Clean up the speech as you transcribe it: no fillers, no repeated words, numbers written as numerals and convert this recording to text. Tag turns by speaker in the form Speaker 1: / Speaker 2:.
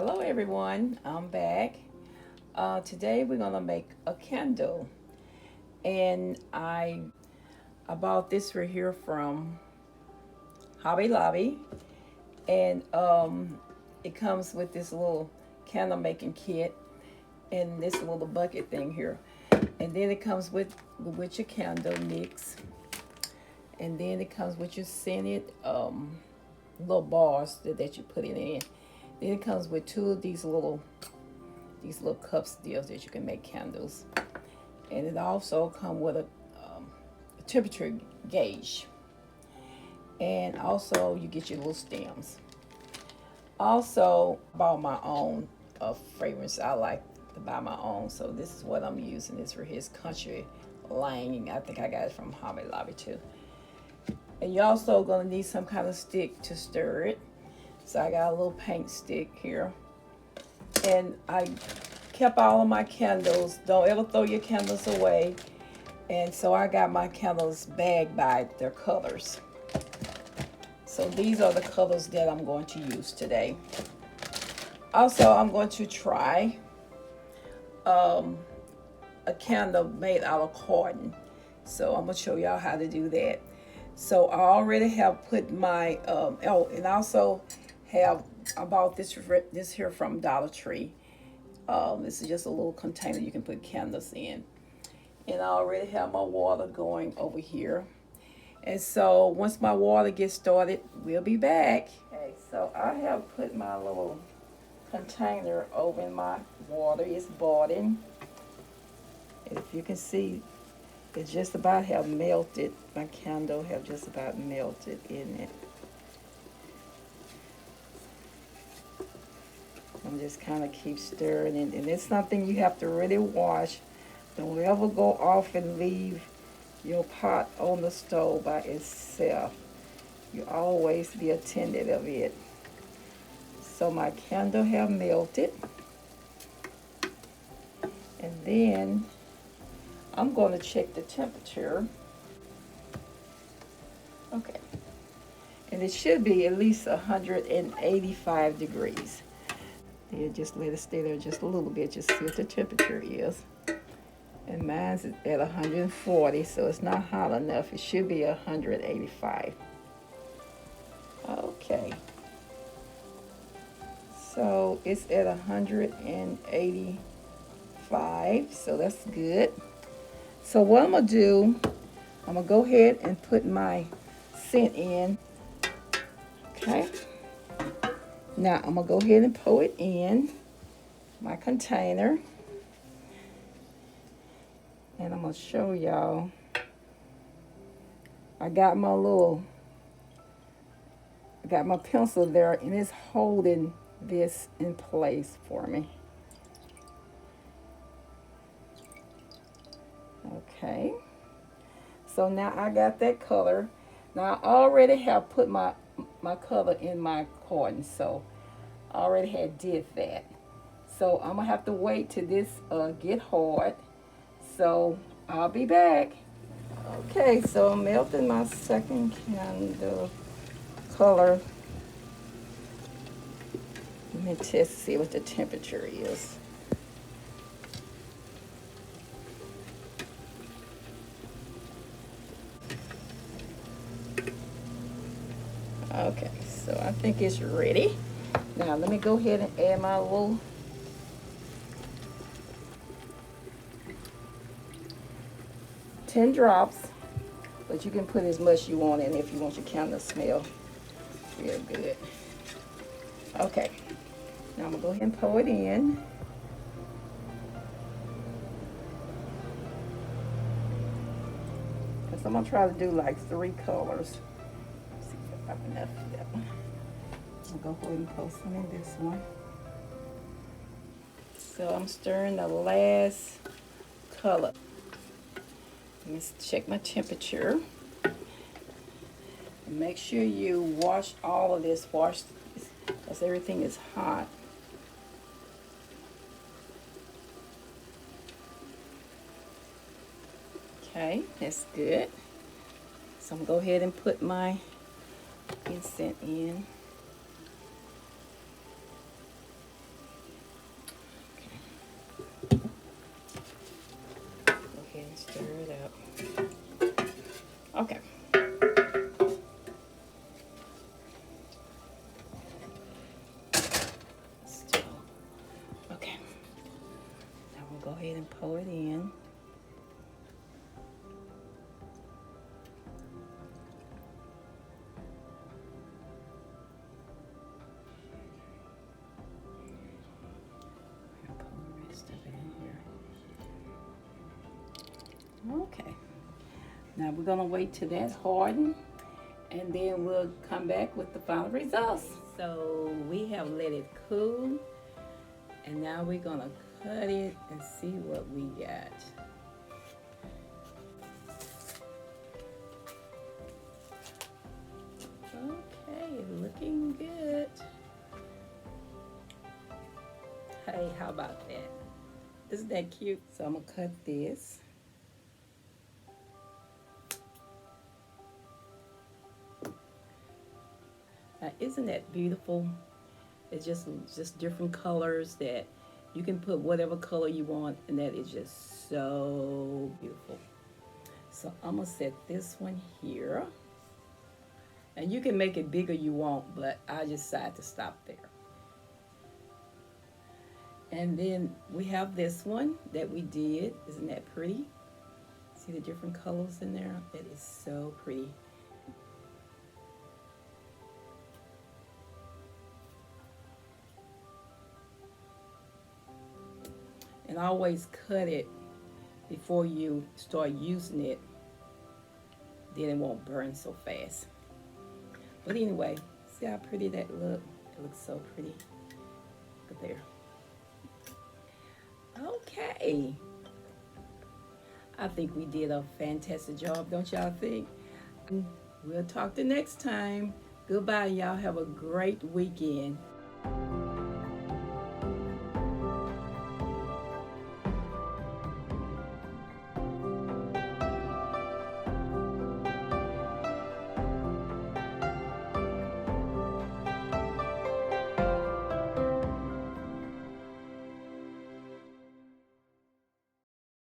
Speaker 1: Hello everyone, I'm back. Today we're gonna make a candle, and I bought this right here from Hobby Lobby, and it comes with this little candle making kit and this little bucket thing here, and then it comes with your candle mix, and then it comes with your scented little bars that you put it in. Then it comes with two of these little cups deals that you can make candles, and it also comes with a temperature gauge, and also you get your little stems. Also bought my own fragrance. I like to buy my own, so this is what I'm using. This for his country line. I think I got it from Hobby Lobby too. And you're also gonna need some kind of stick to stir it. So I got a little paint stick here. And I kept all of my candles. Don't ever throw your candles away. And so I got my candles bagged by their colors. So these are the colors that I'm going to use today. Also, I'm going to try a candle made out of cotton. So I'm going to show y'all how to do that. So I already have put my, and also I bought this here from Dollar Tree. This is just a little container you can put candles in. And I already have my water going over here. And so once my water gets started, we'll be back. Okay, so I have put my little container over in my water. It's boiling. And if you can see, it just about have melted. My candle have just about melted in it. And just kind of keep stirring it. And it's something you have to really watch. Don't ever go off and leave your pot on the stove by itself. You always be attentive of it. So my candle have melted. And then I'm going to check the temperature. Okay. And it should be at least 185 degrees. Yeah, just let it stay there just a little bit, just see what the temperature is. And mine's at 140, so it's not hot enough. It should be 185. Okay. So it's at 185, so that's good. So what I'm gonna do, I'm gonna go ahead and put my scent in. Okay. Now I'm gonna go ahead and pour it in my container. And I'm gonna show y'all. I got my pencil there, and it's holding this in place for me. Okay. So now I got that color. Now I already have put my color in my cotton, so I already had did that. So I'm gonna have to wait till this get hard. So I'll be back. Okay, so I'm melting my second candle color. Let me test to see what the temperature is. Okay, so I think it's ready. Now let me go ahead and add my little 10 drops, but you can put as much you want in if you want your candle to smell real good. Okay, now I'm gonna go ahead and pour it in. Because I'm gonna try to do like 3 colors. Let's see if I have enough of that one. I'll go ahead and pour some in this one. So I'm stirring the last color. Let me check my temperature. Make sure you wash all of this. Wash this, because everything is hot. Okay, that's good. So I'm gonna go ahead and put my incense in. Okay. Still. Okay. Now we'll go ahead and pour it in. I'll pour the rest of it in here. Okay. Now we're gonna wait till that harden, and then we'll come back with the final results. So we have let it cool, and now we're gonna cut it and see what we got. Okay, looking good. Hey, how about that? Isn't that cute? So I'm gonna cut this. Now, isn't that beautiful? It's just different colors that you can put whatever color you want, and that is just so beautiful. So I'm gonna set this one here, and you can make it bigger you want, but I decided to stop there. And then we have this one that we did. Isn't that pretty? See the different colors in there? It is so pretty. And always cut it before you start using it, then it won't burn so fast. But anyway, see how pretty that look? It looks so pretty. Look there. Okay. I think we did a fantastic job, don't y'all think? We'll talk to you next time. Goodbye, y'all. Have a great weekend.